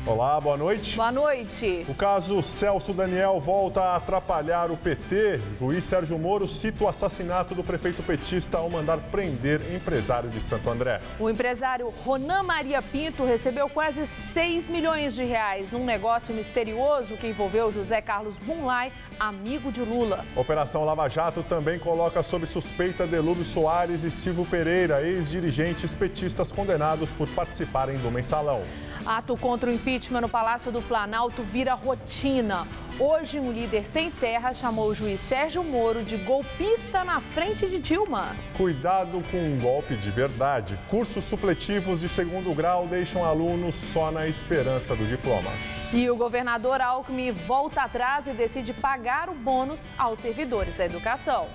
Olá, boa noite. Boa noite. O caso Celso Daniel volta a atrapalhar o PT. O juiz Sérgio Moro cita o assassinato do prefeito petista ao mandar prender empresário de Santo André. O empresário Ronan Maria Pinto recebeu quase 6 milhões de reais num negócio misterioso que envolveu José Carlos Bunlai, amigo de Lula. Operação Lava Jato também coloca sob suspeita Delúbio Soares e Silvio Pereira, ex-dirigentes petistas condenados por participarem do mensalão. Ato contra o impeachment no Palácio do Planalto vira rotina. Hoje, um líder sem terra chamou o juiz Sérgio Moro de golpista na frente de Dilma. Cuidado com um golpe de verdade. Cursos supletivos de segundo grau deixam alunos só na esperança do diploma. E o governador Alckmin volta atrás e decide pagar o bônus aos servidores da educação.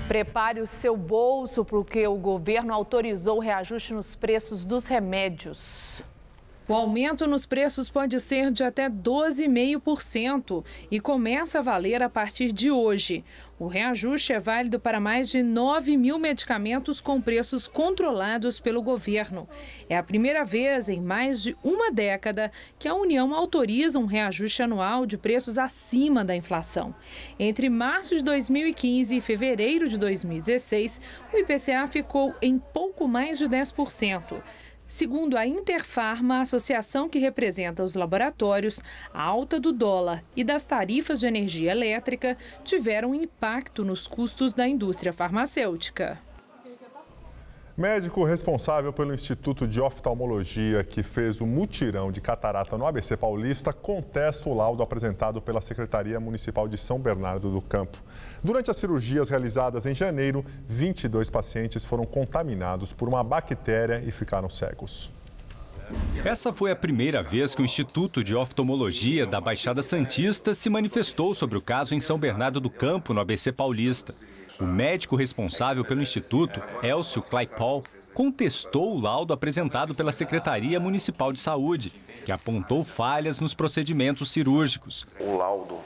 Prepare o seu bolso porque o governo autorizou o reajuste nos preços dos remédios. O aumento nos preços pode ser de até 12,5% e começa a valer a partir de hoje. O reajuste é válido para mais de 9 mil medicamentos com preços controlados pelo governo. É a primeira vez em mais de uma década que a União autoriza um reajuste anual de preços acima da inflação. Entre março de 2015 e fevereiro de 2016, o IPCA ficou em pouco mais de 10%. Segundo a Interfarma, a associação que representa os laboratórios, a alta do dólar e das tarifas de energia elétrica tiveram impacto nos custos da indústria farmacêutica. Médico responsável pelo Instituto de Oftalmologia que fez o mutirão de catarata no ABC Paulista contesta o laudo apresentado pela Secretaria Municipal de São Bernardo do Campo. Durante as cirurgias realizadas em janeiro, 22 pacientes foram contaminados por uma bactéria e ficaram cegos. Essa foi a primeira vez que o Instituto de Oftalmologia da Baixada Santista se manifestou sobre o caso em São Bernardo do Campo, no ABC Paulista. O médico responsável pelo Instituto, Elcio Claypole, contestou o laudo apresentado pela Secretaria Municipal de Saúde, que apontou falhas nos procedimentos cirúrgicos. O laudo,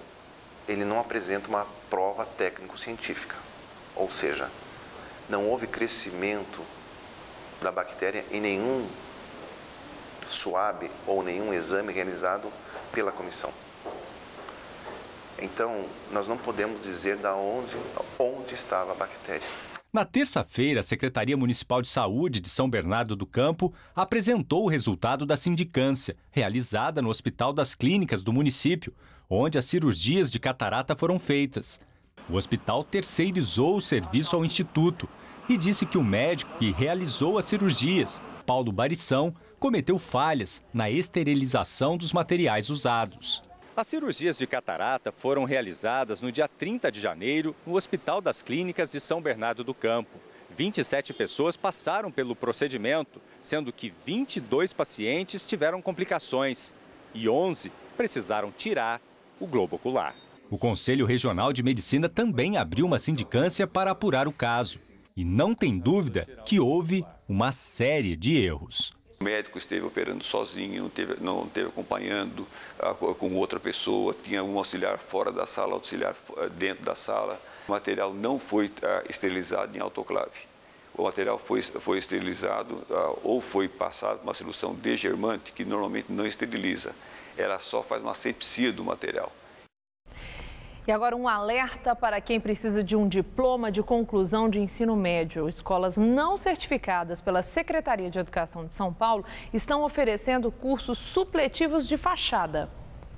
ele não apresenta uma prova técnico-científica, ou seja, não houve crescimento da bactéria em nenhum SWAB ou nenhum exame realizado pela comissão. Então, nós não podemos dizer onde estava a bactéria. Na terça-feira, a Secretaria Municipal de Saúde de São Bernardo do Campo apresentou o resultado da sindicância, realizada no Hospital das Clínicas do município, onde as cirurgias de catarata foram feitas. O hospital terceirizou o serviço ao Instituto e disse que o médico que realizou as cirurgias, Paulo Barição, cometeu falhas na esterilização dos materiais usados. As cirurgias de catarata foram realizadas no dia 30 de janeiro no Hospital das Clínicas de São Bernardo do Campo. 27 pessoas passaram pelo procedimento, sendo que 22 pacientes tiveram complicações e 11 precisaram tirar o globo ocular. O Conselho Regional de Medicina também abriu uma sindicância para apurar o caso. E não tem dúvida que houve uma série de erros. O médico esteve operando sozinho, não esteve acompanhando com outra pessoa, tinha um auxiliar fora da sala, auxiliar dentro da sala. O material não foi esterilizado em autoclave. O material foi esterilizado ou foi passado por uma solução desgermante, que normalmente não esteriliza. Ela só faz uma asepsia do material. E agora um alerta para quem precisa de um diploma de conclusão de ensino médio. Escolas não certificadas pela Secretaria de Educação de São Paulo estão oferecendo cursos supletivos de fachada.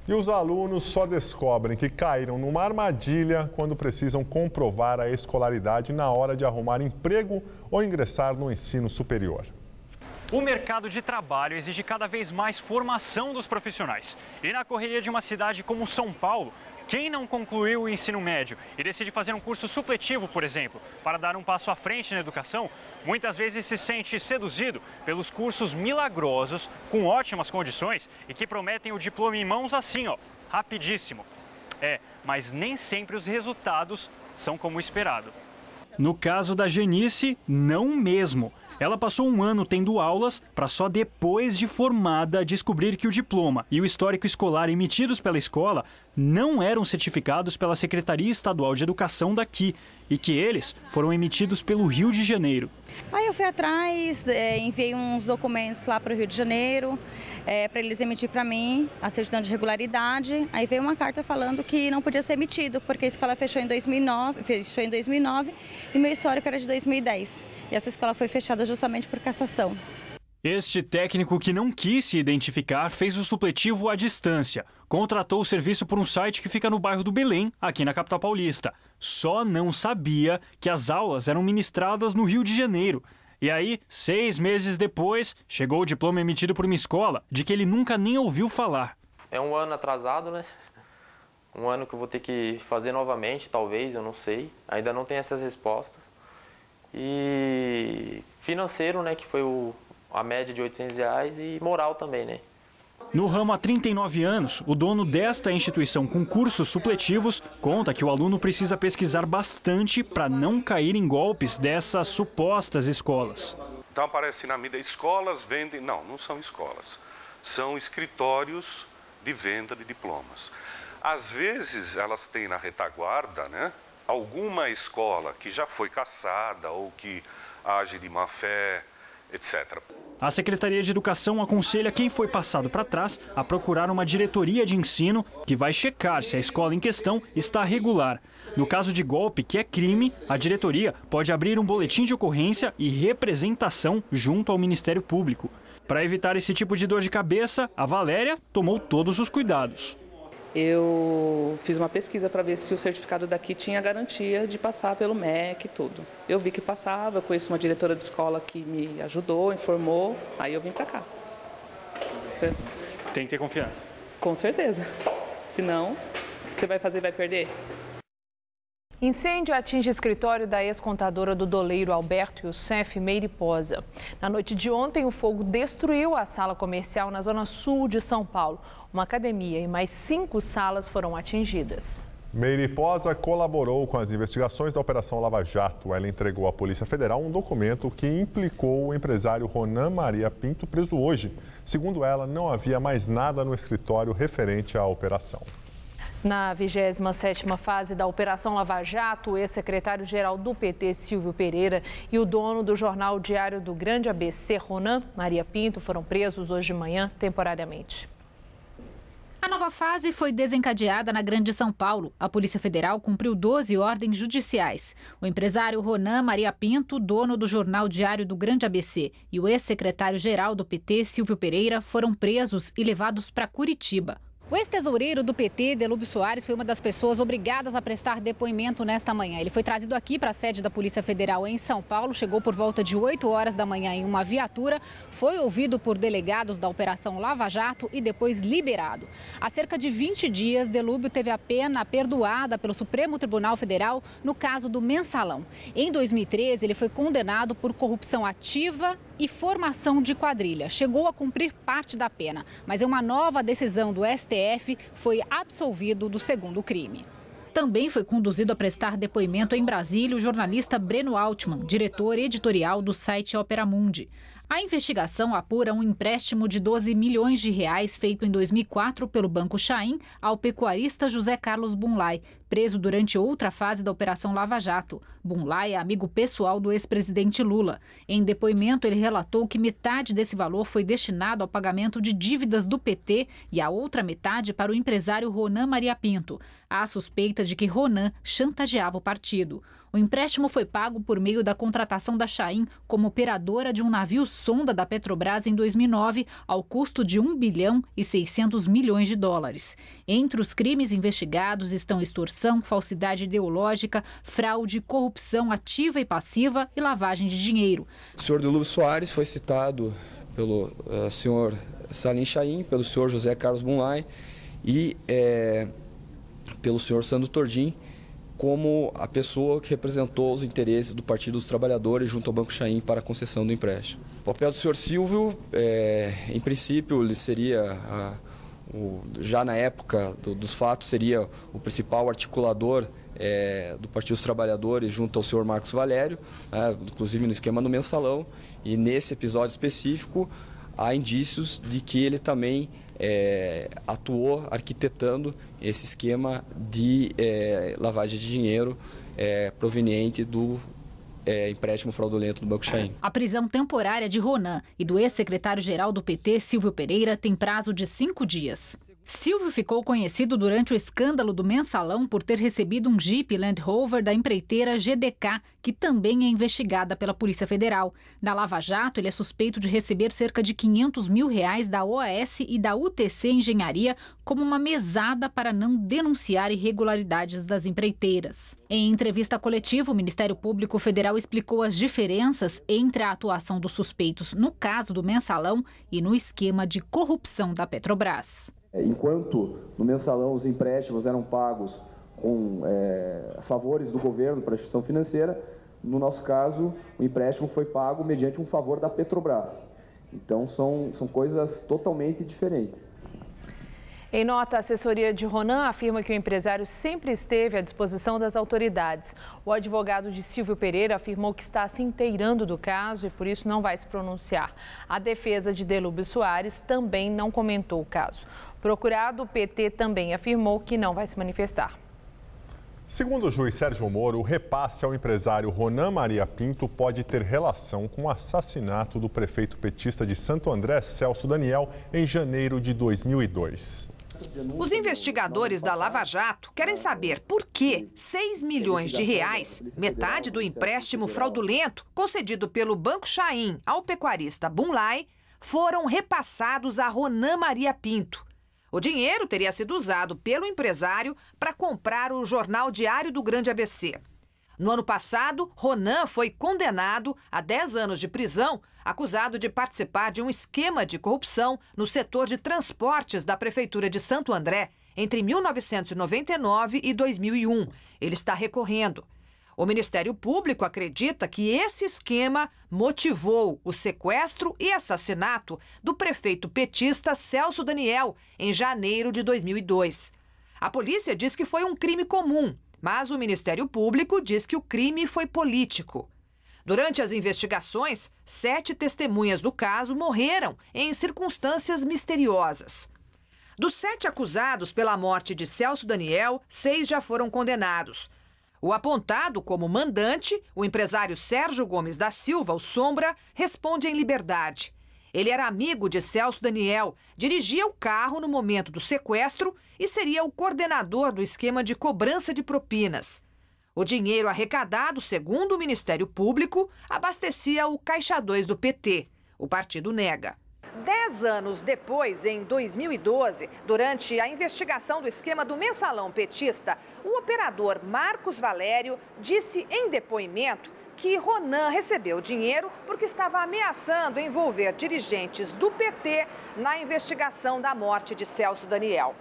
E os alunos só descobrem que caíram numa armadilha quando precisam comprovar a escolaridade na hora de arrumar emprego ou ingressar no ensino superior. O mercado de trabalho exige cada vez mais formação dos profissionais. E na correria de uma cidade como São Paulo, quem não concluiu o ensino médio e decide fazer um curso supletivo, por exemplo, para dar um passo à frente na educação, muitas vezes se sente seduzido pelos cursos milagrosos, com ótimas condições e que prometem o diploma em mãos assim, ó, rapidíssimo. Mas nem sempre os resultados são como esperado. No caso da Genice, não mesmo. Ela passou um ano tendo aulas para só depois de formada descobrir que o diploma e o histórico escolar emitidos pela escola não eram certificados pela Secretaria Estadual de Educação daqui e que eles foram emitidos pelo Rio de Janeiro. Aí eu fui atrás, enviei uns documentos lá para o Rio de Janeiro, para eles emitir para mim a certidão de regularidade. Aí veio uma carta falando que não podia ser emitido, porque a escola fechou em 2009 e meu histórico era de 2010. E essa escola foi fechada justamente por cassação. Este técnico que não quis se identificar fez o supletivo à distância. Contratou o serviço por um site que fica no bairro do Belém, aqui na capital paulista. Só não sabia que as aulas eram ministradas no Rio de Janeiro. E aí, 6 meses depois, chegou o diploma emitido por uma escola de que ele nunca nem ouviu falar. É um ano atrasado, né? Um ano que eu vou ter que fazer novamente, talvez, eu não sei. Ainda não tenho essas respostas. E financeiro, né, que foi a média de R$800 e moral também, né? No ramo há 39 anos, o dono desta instituição com cursos supletivos conta que o aluno precisa pesquisar bastante para não cair em golpes dessas supostas escolas. Então aparece na mídia, escolas vendem... Não são escolas. São escritórios de venda de diplomas. Às vezes elas têm na retaguarda, né, alguma escola que já foi cassada ou que age de má fé, etc. A Secretaria de Educação aconselha quem foi passado para trás a procurar uma diretoria de ensino que vai checar se a escola em questão está regular. No caso de golpe, que é crime, a diretoria pode abrir um boletim de ocorrência e representação junto ao Ministério Público. Para evitar esse tipo de dor de cabeça, a Valéria tomou todos os cuidados. Eu fiz uma pesquisa para ver se o certificado daqui tinha garantia de passar pelo MEC e tudo. Eu vi que passava, eu conheço uma diretora de escola que me ajudou, informou, aí eu vim para cá. Tem que ter confiança. Com certeza. Senão, você vai fazer e vai perder. Incêndio atinge escritório da ex-contadora do doleiro Alberto Youssef Meiriposa. Na noite de ontem, o fogo destruiu a sala comercial na zona sul de São Paulo. Uma academia e mais 5 salas foram atingidas. Meiriposa colaborou com as investigações da Operação Lava Jato. Ela entregou à Polícia Federal um documento que implicou o empresário Ronan Maria Pinto, preso hoje. Segundo ela, não havia mais nada no escritório referente à operação. Na 27ª fase da Operação Lava Jato, o ex-secretário-geral do PT, Silvio Pereira, e o dono do jornal Diário do Grande ABC, Ronan Maria Pinto, foram presos hoje de manhã temporariamente. A nova fase foi desencadeada na Grande São Paulo. A Polícia Federal cumpriu 12 ordens judiciais. O empresário Ronan Maria Pinto, dono do jornal Diário do Grande ABC, e o ex-secretário-geral do PT, Silvio Pereira, foram presos e levados para Curitiba. O ex-tesoureiro do PT, Delúbio Soares, foi uma das pessoas obrigadas a prestar depoimento nesta manhã. Ele foi trazido aqui para a sede da Polícia Federal em São Paulo, chegou por volta de 8 horas da manhã em uma viatura, foi ouvido por delegados da Operação Lava Jato e depois liberado. Há cerca de 20 dias, Delúbio teve a pena perdoada pelo Supremo Tribunal Federal no caso do Mensalão. Em 2013, ele foi condenado por corrupção ativa e formação de quadrilha. Chegou a cumprir parte da pena, mas em uma nova decisão do STF foi absolvido do segundo crime. Também foi conduzido a prestar depoimento em Brasília o jornalista Breno Altman, diretor editorial do site Opera Mundi. A investigação apura um empréstimo de 12 milhões de reais feito em 2004 pelo Banco Chaim ao pecuarista José Carlos Bunlai, preso durante outra fase da Operação Lava Jato. Bunlai é amigo pessoal do ex-presidente Lula. Em depoimento, ele relatou que metade desse valor foi destinado ao pagamento de dívidas do PT e a outra metade para o empresário Ronan Maria Pinto. Há suspeita de que Ronan chantageava o partido. O empréstimo foi pago por meio da contratação da Chaim como operadora de um navio sonda da Petrobras em 2009, ao custo de 1 bilhão e 600 milhões de dólares. Entre os crimes investigados estão extorsão, falsidade ideológica, fraude, corrupção ativa e passiva e lavagem de dinheiro. O senhor Delúbio Soares foi citado pelo senhor Salim Chaim, pelo senhor José Carlos Bunlai e pelo senhor Sandro Tordim, como a pessoa que representou os interesses do Partido dos Trabalhadores junto ao Banco Chaim para a concessão do empréstimo. O papel do senhor Silvio, em princípio, ele seria, já na época dos fatos, seria o principal articulador do Partido dos Trabalhadores junto ao senhor Marcos Valério, inclusive no esquema do mensalão, e nesse episódio específico há indícios de que ele também atuou arquitetando esse esquema de lavagem de dinheiro proveniente do empréstimo fraudulento do Banco Chain. A prisão temporária de Ronan e do ex-secretário-geral do PT, Silvio Pereira, tem prazo de 5 dias. Silvio ficou conhecido durante o escândalo do mensalão por ter recebido um Jeep Land Rover da empreiteira GDK, que também é investigada pela Polícia Federal. Da Lava Jato, ele é suspeito de receber cerca de R$500 mil da OAS e da UTC Engenharia como uma mesada para não denunciar irregularidades das empreiteiras. Em entrevista coletiva, o Ministério Público Federal explicou as diferenças entre a atuação dos suspeitos no caso do mensalão e no esquema de corrupção da Petrobras. Enquanto no mensalão os empréstimos eram pagos com favores do governo para a instituição financeira, no nosso caso o empréstimo foi pago mediante um favor da Petrobras. Então são coisas totalmente diferentes. Em nota, a assessoria de Ronan afirma que o empresário sempre esteve à disposição das autoridades. O advogado de Silvio Pereira afirmou que está se inteirando do caso e por isso não vai se pronunciar. A defesa de Delúbio Soares também não comentou o caso. O procurado, o PT também afirmou que não vai se manifestar. Segundo o juiz Sérgio Moro, o repasse ao empresário Ronan Maria Pinto pode ter relação com o assassinato do prefeito petista de Santo André, Celso Daniel, em janeiro de 2002. Os investigadores da Lava Jato querem saber por que R$6 milhões, metade do empréstimo fraudulento concedido pelo Banco Chain ao pecuarista Bunlai, foram repassados a Ronan Maria Pinto. O dinheiro teria sido usado pelo empresário para comprar o jornal Diário do Grande ABC. No ano passado, Ronan foi condenado a 10 anos de prisão, acusado de participar de um esquema de corrupção no setor de transportes da Prefeitura de Santo André entre 1999 e 2001. Ele está recorrendo. O Ministério Público acredita que esse esquema motivou o sequestro e assassinato do prefeito petista Celso Daniel em janeiro de 2002. A polícia diz que foi um crime comum, mas o Ministério Público diz que o crime foi político. Durante as investigações, 7 testemunhas do caso morreram em circunstâncias misteriosas. Dos 7 acusados pela morte de Celso Daniel, 6 já foram condenados. O apontado como mandante, o empresário Sérgio Gomes da Silva, o Sombra, responde em liberdade. Ele era amigo de Celso Daniel, dirigia o carro no momento do sequestro e seria o coordenador do esquema de cobrança de propinas. O dinheiro arrecadado, segundo o Ministério Público, abastecia o Caixa 2 do PT. O partido nega. 10 anos depois, em 2012, durante a investigação do esquema do mensalão petista, o operador Marcos Valério disse em depoimento que Ronan recebeu dinheiro porque estava ameaçando envolver dirigentes do PT na investigação da morte de Celso Daniel.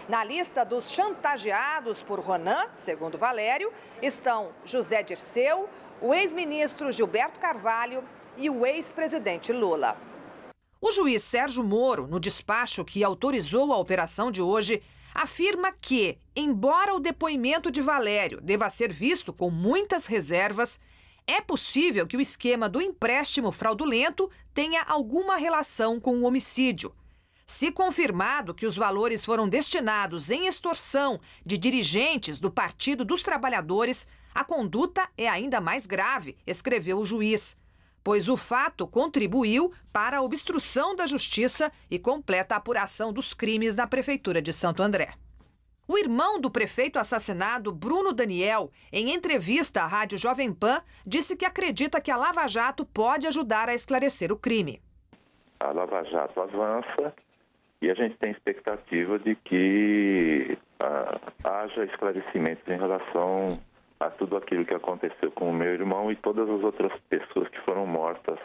Na lista dos chantageados por Ronan, segundo Valério, estão José Dirceu, o ex-ministro Gilberto Carvalho e o ex-presidente Lula. O juiz Sérgio Moro, no despacho que autorizou a operação de hoje, afirma que, embora o depoimento de Valério deva ser visto com muitas reservas, é possível que o esquema do empréstimo fraudulento tenha alguma relação com o homicídio. Se confirmado que os valores foram destinados em extorsão de dirigentes do Partido dos Trabalhadores, a conduta é ainda mais grave, escreveu o juiz, pois o fato contribuiu para a obstrução da justiça e completa a apuração dos crimes na Prefeitura de Santo André. O irmão do prefeito assassinado, Bruno Daniel, em entrevista à Rádio Jovem Pan, disse que acredita que a Lava Jato pode ajudar a esclarecer o crime. A Lava Jato avança e a gente tem expectativa de que haja esclarecimentos em relação a tudo aquilo que aconteceu com o meu irmão e todas as outras pessoas que foram mortas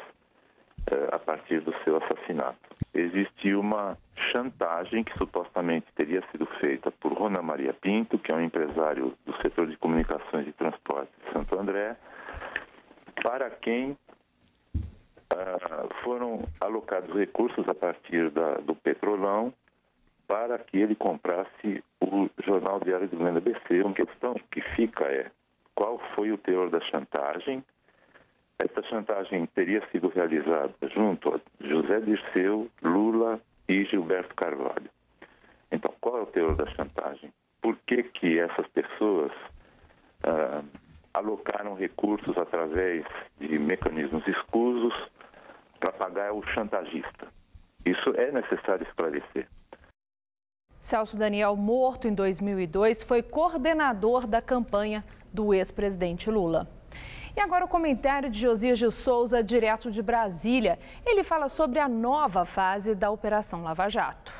a partir do seu assassinato. Existiu uma chantagem que supostamente teria sido feita por Ronan Maria Pinto, que é um empresário do setor de comunicações e transportes de Santo André, para quem foram alocados recursos a partir do Petrolão para que ele comprasse o Jornal Diário do Grande ABC. Uma questão que fica é qual foi o teor da chantagem. Essa chantagem teria sido realizada junto a José Dirceu, Lula e Gilberto Carvalho. Então, qual é o teor da chantagem? Por que que essas pessoas alocaram recursos através de mecanismos escusos para pagar o chantagista? Isso é necessário esclarecer. Celso Daniel, morto em 2002, foi coordenador da campanha do ex-presidente Lula. E agora o comentário de Josias de Souza, direto de Brasília. Ele fala sobre a nova fase da Operação Lava Jato.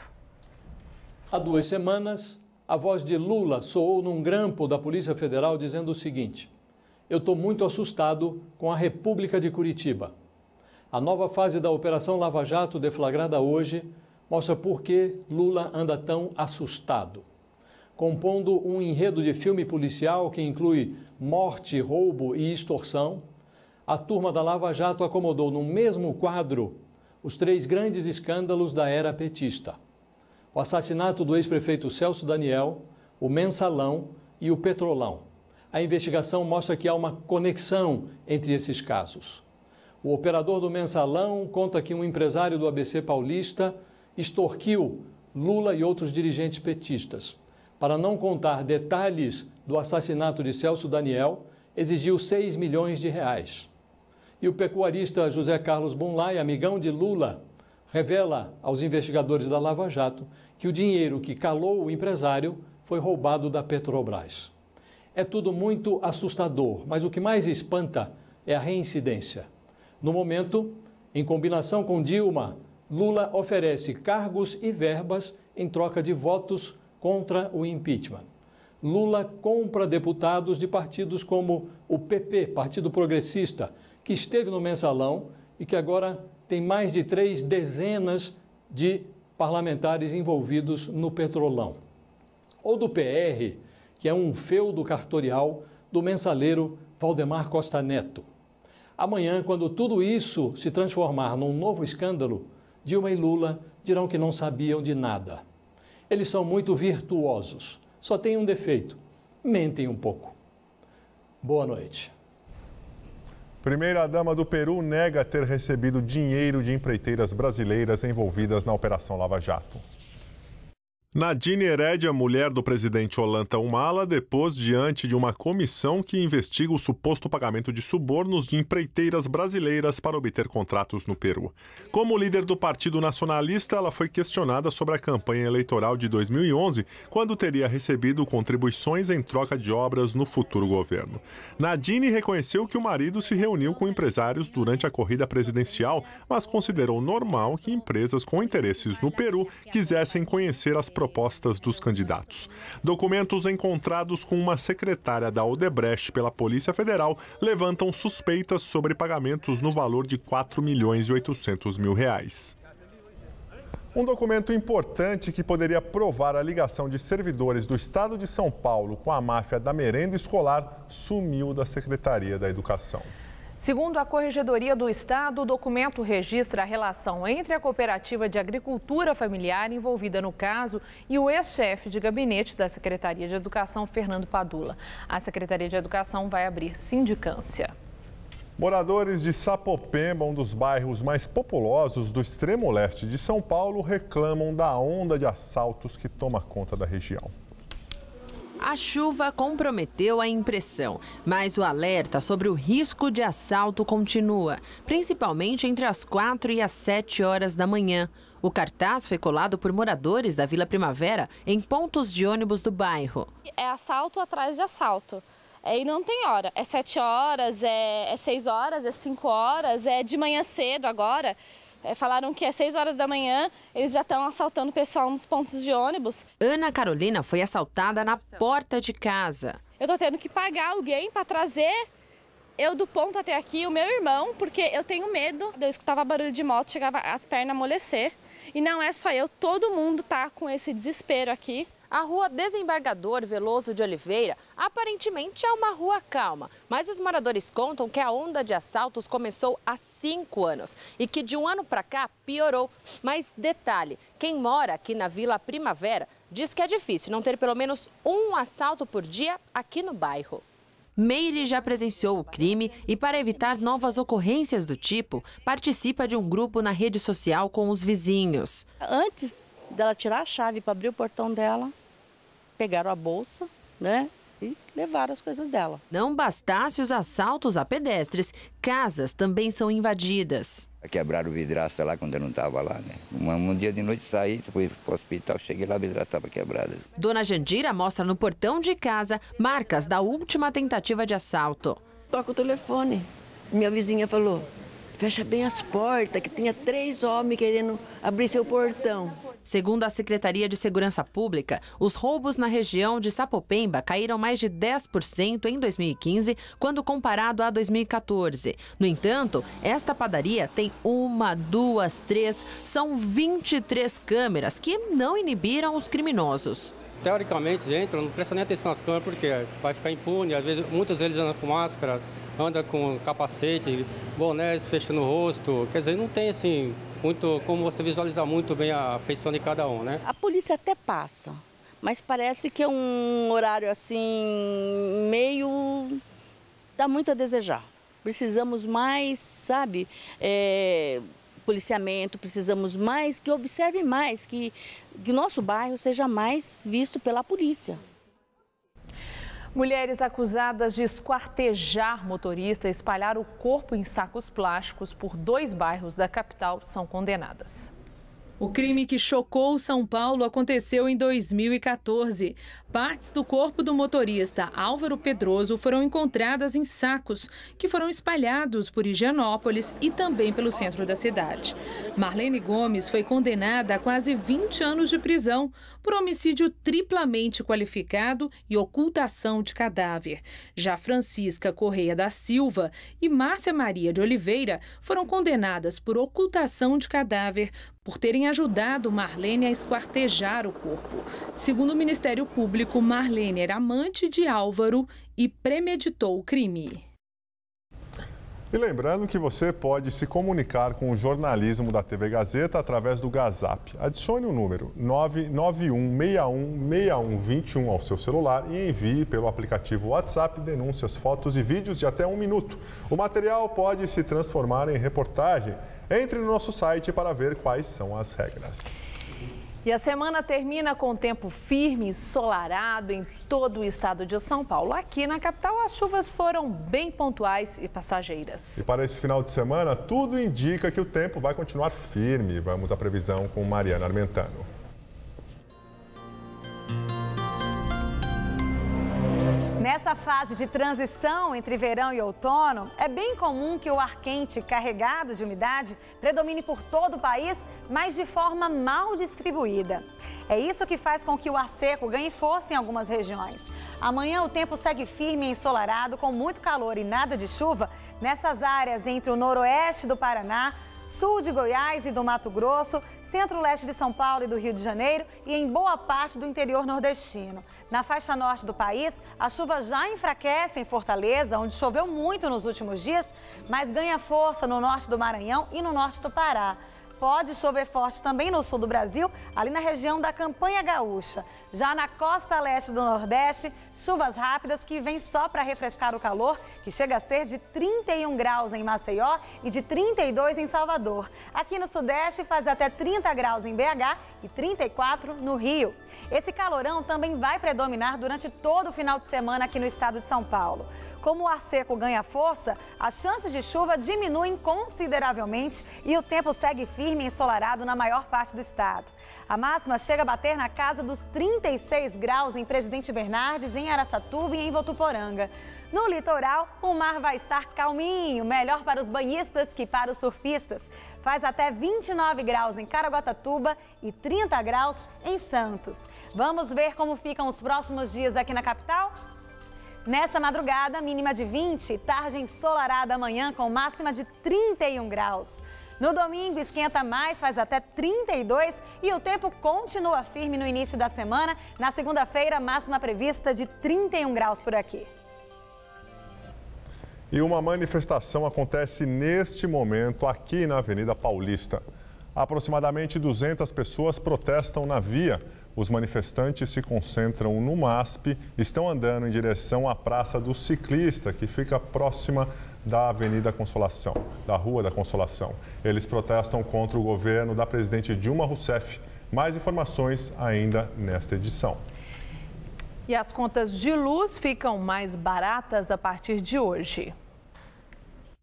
Há 2 semanas, a voz de Lula soou num grampo da Polícia Federal dizendo o seguinte: eu estou muito assustado com a República de Curitiba. A nova fase da Operação Lava Jato, deflagrada hoje, mostra por que Lula anda tão assustado. Compondo um enredo de filme policial que inclui morte, roubo e extorsão, a turma da Lava Jato acomodou no mesmo quadro os 3 grandes escândalos da era petista: o assassinato do ex-prefeito Celso Daniel, o Mensalão e o Petrolão. A investigação mostra que há uma conexão entre esses casos. O operador do Mensalão conta que um empresário do ABC paulista extorquiu Lula e outros dirigentes petistas. Para não contar detalhes do assassinato de Celso Daniel, exigiu 6 milhões de reais. E o pecuarista José Carlos Bunlai, amigão de Lula, revela aos investigadores da Lava Jato que o dinheiro que calou o empresário foi roubado da Petrobras. É tudo muito assustador, mas o que mais espanta é a reincidência. No momento, em combinação com Dilma, Lula oferece cargos e verbas em troca de votos contra o impeachment. Lula compra deputados de partidos como o PP, Partido Progressista, que esteve no Mensalão e que agora tem mais de 3 dezenas de parlamentares envolvidos no Petrolão. Ou do PR, que é um feudo cartorial do mensaleiro Valdemar Costa Neto. Amanhã, quando tudo isso se transformar num novo escândalo, Dilma e Lula dirão que não sabiam de nada. Eles são muito virtuosos, só têm um defeito: mentem um pouco. Boa noite. Primeira-dama do Peru nega ter recebido dinheiro de empreiteiras brasileiras envolvidas na Operação Lava Jato. Nadine Heredia, mulher do presidente Ollanta Humala, depôs diante de uma comissão que investiga o suposto pagamento de subornos de empreiteiras brasileiras para obter contratos no Peru. Como líder do Partido Nacionalista, ela foi questionada sobre a campanha eleitoral de 2011, quando teria recebido contribuições em troca de obras no futuro governo. Nadine reconheceu que o marido se reuniu com empresários durante a corrida presidencial, mas considerou normal que empresas com interesses no Peru quisessem conhecer as propostas dos candidatos. Documentos encontrados com uma secretária da Odebrecht pela Polícia Federal levantam suspeitas sobre pagamentos no valor de 4.800.000 reais. Um documento importante que poderia provar a ligação de servidores do Estado de São Paulo com a máfia da merenda escolar sumiu da Secretaria da Educação. Segundo a Corregedoria do Estado, o documento registra a relação entre a Cooperativa de Agricultura Familiar envolvida no caso e o ex-chefe de gabinete da Secretaria de Educação, Fernando Padula. A Secretaria de Educação vai abrir sindicância. Moradores de Sapopemba, um dos bairros mais populosos do extremo leste de São Paulo, reclamam da onda de assaltos que toma conta da região. A chuva comprometeu a impressão, mas o alerta sobre o risco de assalto continua, principalmente entre as 4 e as 7 horas da manhã. O cartaz foi colado por moradores da Vila Primavera em pontos de ônibus do bairro. É assalto atrás de assalto. E não tem hora. É 7 horas, é 6 horas, é 5 horas, é de manhã cedo agora. Falaram que às 6 horas da manhã eles já estão assaltando o pessoal nos pontos de ônibus. Ana Carolina foi assaltada na porta de casa. Eu tô tendo que pagar alguém para trazer Eu do ponto até aqui, o meu irmão, porque eu tenho medo. Eu escutava barulho de moto, chegava as pernas a amolecer. E não é só eu, todo mundo tá com esse desespero aqui. A rua Desembargador Veloso de Oliveira aparentemente é uma rua calma, mas os moradores contam que a onda de assaltos começou há 5 anos e que de um ano para cá piorou. Mas detalhe, quem mora aqui na Vila Primavera diz que é difícil não ter pelo menos um assalto por dia aqui no bairro. Meire já presenciou o crime e, para evitar novas ocorrências do tipo, participa de um grupo na rede social com os vizinhos. Antes dela tirar a chave para abrir o portão dela, pegaram a bolsa, né, e levaram as coisas dela. Não bastasse os assaltos a pedestres, casas também são invadidas. Quebraram o vidraça lá quando eu não estava lá, né? Um dia de noite saí, fui para o hospital, cheguei lá, o vidraça estava quebrado. Dona Jandira mostra no portão de casa marcas da última tentativa de assalto. Toca o telefone. Minha vizinha falou, fecha bem as portas, que tinha 3 homens querendo abrir seu portão. Segundo a Secretaria de Segurança Pública, os roubos na região de Sapopemba caíram mais de 10% em 2015, quando comparado a 2014. No entanto, esta padaria tem 1, 2, 3, são 23 câmeras que não inibiram os criminosos. Teoricamente entram, não presta nem atenção nas câmeras porque vai ficar impune, às vezes muitos deles andam com máscara, andam com capacete, bonés fechando o rosto, quer dizer, não tem assim muito como você visualizar muito bem a feição de cada um, né? A polícia até passa, mas parece que é um horário assim meio dá muito a desejar. Precisamos mais, sabe, policiamento, precisamos mais que observe mais, que o nosso bairro seja mais visto pela polícia. Mulheres acusadas de esquartejar motorista e espalhar o corpo em sacos plásticos por 2 bairros da capital são condenadas. O crime que chocou São Paulo aconteceu em 2014. Partes do corpo do motorista Álvaro Pedroso foram encontradas em sacos que foram espalhados por Higienópolis e também pelo centro da cidade. Marlene Gomes foi condenada a quase 20 anos de prisão por homicídio triplamente qualificado e ocultação de cadáver. Já Francisca Correia da Silva e Márcia Maria de Oliveira foram condenadas por ocultação de cadáver por terem ajudado Marlene a esquartejar o corpo. Segundo o Ministério Público, Marlene era amante de Álvaro e premeditou o crime. E lembrando que você pode se comunicar com o jornalismo da TV Gazeta através do Gazap. Adicione o número 991616121 ao seu celular e envie pelo aplicativo WhatsApp denúncias, fotos e vídeos de até 1 minuto. O material pode se transformar em reportagem. Entre no nosso site para ver quais são as regras. E a semana termina com tempo firme e ensolarado em todo o estado de São Paulo. Aqui na capital, as chuvas foram bem pontuais e passageiras. E para esse final de semana, tudo indica que o tempo vai continuar firme. Vamos à previsão com Mariana Armentano. Nessa fase de transição entre verão e outono, é bem comum que o ar quente carregado de umidade predomine por todo o país, mas de forma mal distribuída. É isso que faz com que o ar seco ganhe força em algumas regiões. Amanhã o tempo segue firme e ensolarado, com muito calor e nada de chuva nessas áreas entre o noroeste do Paraná, sul de Goiás e do Mato Grosso, centro-leste de São Paulo e do Rio de Janeiro e em boa parte do interior nordestino. Na faixa norte do país, a chuva já enfraquece em Fortaleza, onde choveu muito nos últimos dias, mas ganha força no norte do Maranhão e no norte do Pará. Pode chover forte também no sul do Brasil, ali na região da Campanha Gaúcha. Já na costa leste do Nordeste, chuvas rápidas que vêm só para refrescar o calor, que chega a ser de 31 graus em Maceió e de 32 em Salvador. Aqui no Sudeste faz até 30 graus em BH e 34 no Rio. Esse calorão também vai predominar durante todo o final de semana aqui no estado de São Paulo. Como o ar seco ganha força, as chances de chuva diminuem consideravelmente e o tempo segue firme e ensolarado na maior parte do estado. A máxima chega a bater na casa dos 36 graus em Presidente Bernardes, em Araçatuba e em Votuporanga. No litoral, o mar vai estar calminho, melhor para os banhistas que para os surfistas. Faz até 29 graus em Caraguatatuba e 30 graus em Santos. Vamos ver como ficam os próximos dias aqui na capital? Nessa madrugada, mínima de 20, tarde ensolarada amanhã com máxima de 31 graus. No domingo, esquenta mais, faz até 32 e o tempo continua firme no início da semana. Na segunda-feira, máxima prevista de 31 graus por aqui. E uma manifestação acontece neste momento aqui na Avenida Paulista. Aproximadamente 200 pessoas protestam na via. Os manifestantes se concentram no MASP e estão andando em direção à Praça do Ciclista, que fica próxima da Avenida Consolação, da Rua da Consolação. Eles protestam contra o governo da presidente Dilma Rousseff. Mais informações ainda nesta edição. E as contas de luz ficam mais baratas a partir de hoje.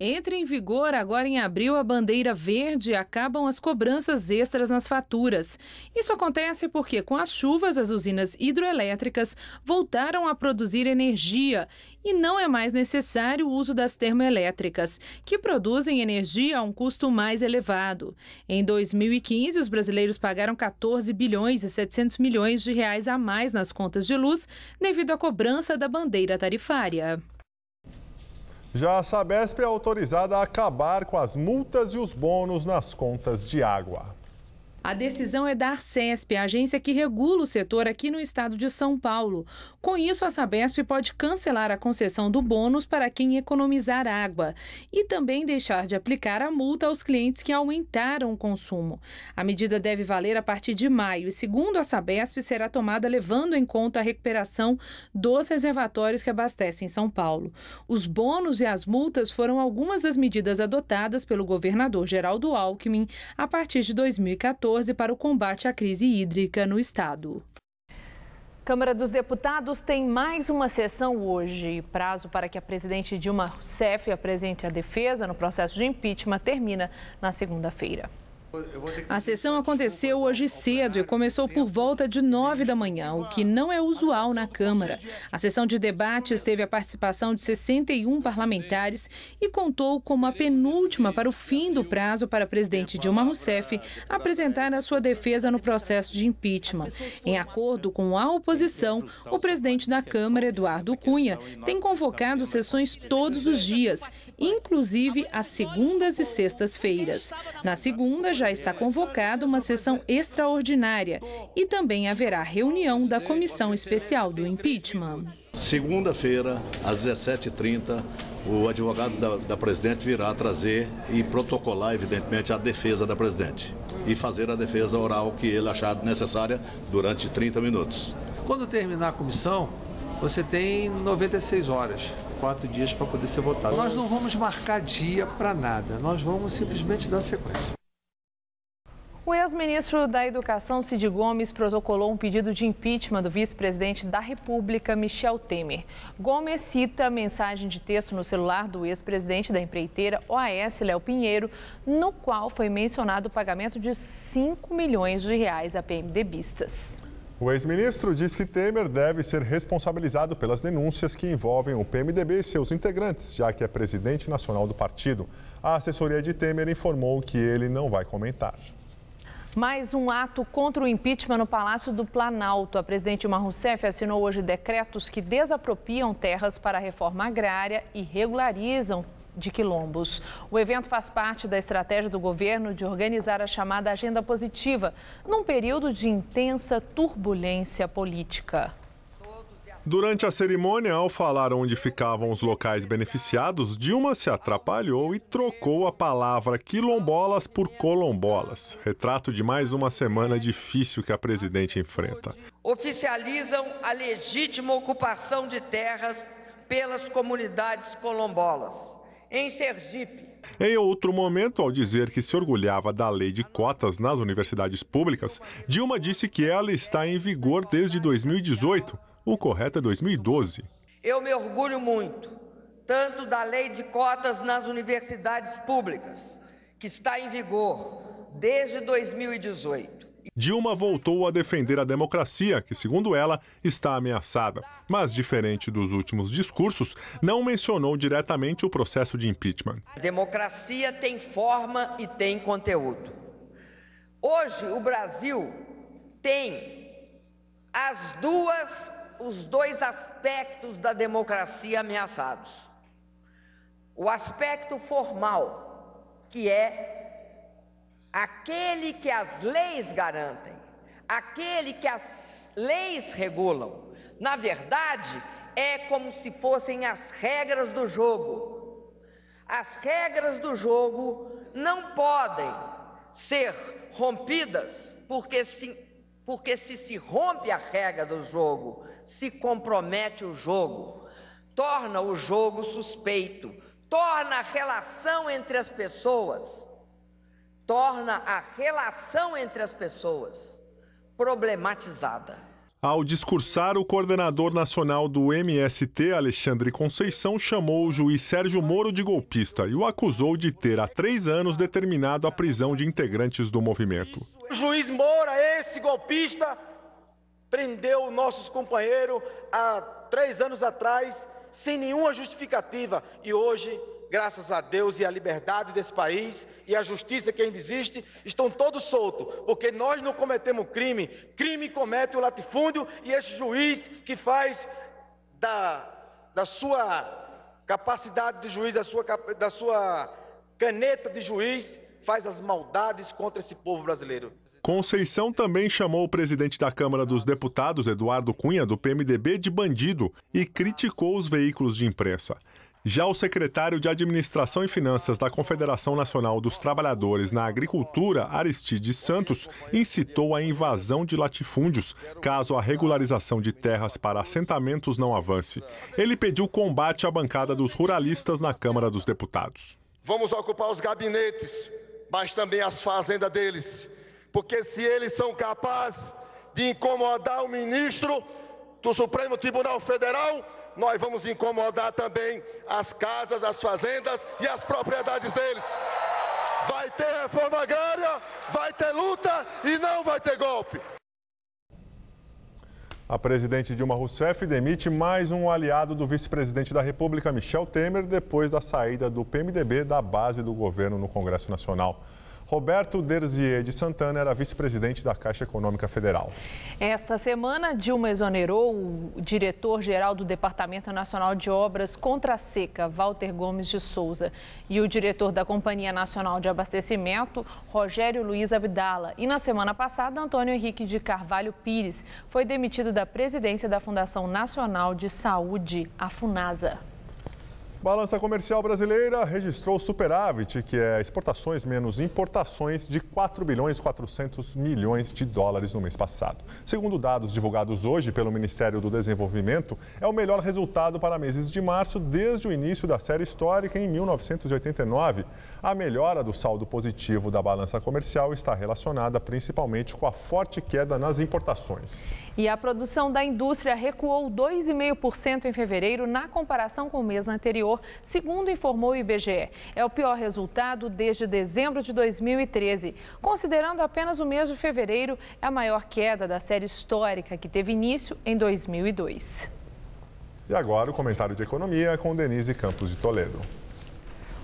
Entra em vigor agora em abril a bandeira verde e acabam as cobranças extras nas faturas. Isso acontece porque, com as chuvas, as usinas hidroelétricas voltaram a produzir energia e não é mais necessário o uso das termoelétricas, que produzem energia a um custo mais elevado. Em 2015, os brasileiros pagaram 14 bilhões e 700 milhões de reais a mais nas contas de luz devido à cobrança da bandeira tarifária. Já a Sabesp é autorizada a acabar com as multas e os bônus nas contas de água. A decisão é da Arcesp, a agência que regula o setor aqui no estado de São Paulo. Com isso, a Sabesp pode cancelar a concessão do bônus para quem economizar água e também deixar de aplicar a multa aos clientes que aumentaram o consumo. A medida deve valer a partir de maio e, segundo a Sabesp, será tomada levando em conta a recuperação dos reservatórios que abastecem São Paulo. Os bônus e as multas foram algumas das medidas adotadas pelo governador Geraldo Alckmin a partir de 2014. Para o combate à crise hídrica no estado. Câmara dos Deputados tem mais uma sessão hoje. Prazo para que a presidente Dilma Rousseff apresente a defesa no processo de impeachment termina na segunda-feira. A sessão aconteceu hoje cedo e começou por volta de 9 da manhã, o que não é usual na Câmara. A sessão de debates teve a participação de 61 parlamentares e contou como a penúltima para o fim do prazo para a presidente Dilma Rousseff apresentar a sua defesa no processo de impeachment. Em acordo com a oposição, o presidente da Câmara, Eduardo Cunha, tem convocado sessões todos os dias, inclusive às segundas e sextas-feiras. Na segunda, já está convocada uma sessão extraordinária e também haverá reunião da Comissão Especial do Impeachment. Segunda-feira, às 17h30, o advogado da presidente virá trazer e protocolar, evidentemente, a defesa da presidente e fazer a defesa oral que ele achar necessária durante 30 minutos. Quando terminar a comissão, você tem 96 horas. 4 dias para poder ser votado. Nós não vamos marcar dia para nada, nós vamos simplesmente dar sequência. O ex-ministro da Educação, Cid Gomes, protocolou um pedido de impeachment do vice-presidente da República, Michel Temer. Gomes cita a mensagem de texto no celular do ex-presidente da empreiteira OAS, Léo Pinheiro, no qual foi mencionado o pagamento de 5 milhões de reais a PMDBistas. O ex-ministro diz que Temer deve ser responsabilizado pelas denúncias que envolvem o PMDB e seus integrantes, já que é presidente nacional do partido. A assessoria de Temer informou que ele não vai comentar. Mais um ato contra o impeachment no Palácio do Planalto. A presidente Dilma Rousseff assinou hoje decretos que desapropriam terras para a reforma agrária e regularizam de quilombos. O evento faz parte da estratégia do governo de organizar a chamada Agenda Positiva, num período de intensa turbulência política. Durante a cerimônia, ao falar onde ficavam os locais beneficiados, Dilma se atrapalhou e trocou a palavra quilombolas por colombolas. Retrato de mais uma semana difícil que a presidente enfrenta. Oficializam a legítima ocupação de terras pelas comunidades colombolas. Em Sergipe. Em outro momento, ao dizer que se orgulhava da lei de cotas nas universidades públicas, Dilma disse que ela está em vigor desde 2018. O correto é 2012. Eu me orgulho muito, tanto da lei de cotas nas universidades públicas, que está em vigor desde 2018. Dilma voltou a defender a democracia, que, segundo ela, está ameaçada. Mas, diferente dos últimos discursos, não mencionou diretamente o processo de impeachment. A democracia tem forma e tem conteúdo. Hoje, o Brasil tem as duas os dois aspectos da democracia ameaçados. O aspecto formal, que é aquele que as leis garantem, aquele que as leis regulam. Na verdade, é como se fossem as regras do jogo. As regras do jogo não podem ser rompidas, porque se rompe a regra do jogo, se compromete o jogo, torna o jogo suspeito, torna a relação entre as pessoas, problematizada. Ao discursar, o coordenador nacional do MST, Alexandre Conceição, chamou o juiz Sérgio Moro de golpista e o acusou de ter, há 3 anos, determinado a prisão de integrantes do movimento. O juiz Moura, esse golpista, prendeu nossos companheiros há 3 anos atrás, sem nenhuma justificativa. E hoje, graças a Deus e à liberdade desse país e à justiça que ainda existe, estão todos soltos, porque nós não cometemos crime. Crime comete o latifúndio e esse juiz que faz da sua capacidade de juiz, da sua caneta de juiz, faz as maldades contra esse povo brasileiro. Conceição também chamou o presidente da Câmara dos Deputados, Eduardo Cunha, do PMDB, de bandido e criticou os veículos de imprensa. Já o secretário de Administração e Finanças da Confederação Nacional dos Trabalhadores na Agricultura, Aristides Santos, incitou a invasão de latifúndios, caso a regularização de terras para assentamentos não avance. Ele pediu combate à bancada dos ruralistas na Câmara dos Deputados. Vamos ocupar os gabinetes, mas também as fazendas deles, porque se eles são capazes de incomodar o ministro do Supremo Tribunal Federal, nós vamos incomodar também as casas, as fazendas e as propriedades deles. Vai ter reforma agrária, vai ter luta e não vai ter golpe. A presidente Dilma Rousseff demite mais um aliado do vice-presidente da República, Michel Temer, depois da saída do PMDB da base do governo no Congresso Nacional. Roberto Derzier de Santana era vice-presidente da Caixa Econômica Federal. Esta semana, Dilma exonerou o diretor-geral do Departamento Nacional de Obras Contra a Seca, Walter Gomes de Souza, e o diretor da Companhia Nacional de Abastecimento, Rogério Luiz Abdala. E na semana passada, Antônio Henrique de Carvalho Pires foi demitido da presidência da Fundação Nacional de Saúde, a FUNASA. Balança comercial brasileira registrou superávit, que é exportações menos importações, de 4 bilhões e 400 milhões de dólares no mês passado. Segundo dados divulgados hoje pelo Ministério do Desenvolvimento, é o melhor resultado para meses de março desde o início da série histórica em 1989. A melhora do saldo positivo da balança comercial está relacionada principalmente com a forte queda nas importações. E a produção da indústria recuou 2,5% em fevereiro na comparação com o mês anterior, segundo informou o IBGE. É o pior resultado desde dezembro de 2013. Considerando apenas o mês de fevereiro, é a maior queda da série histórica, que teve início em 2002. E agora o comentário de economia com Denise Campos de Toledo.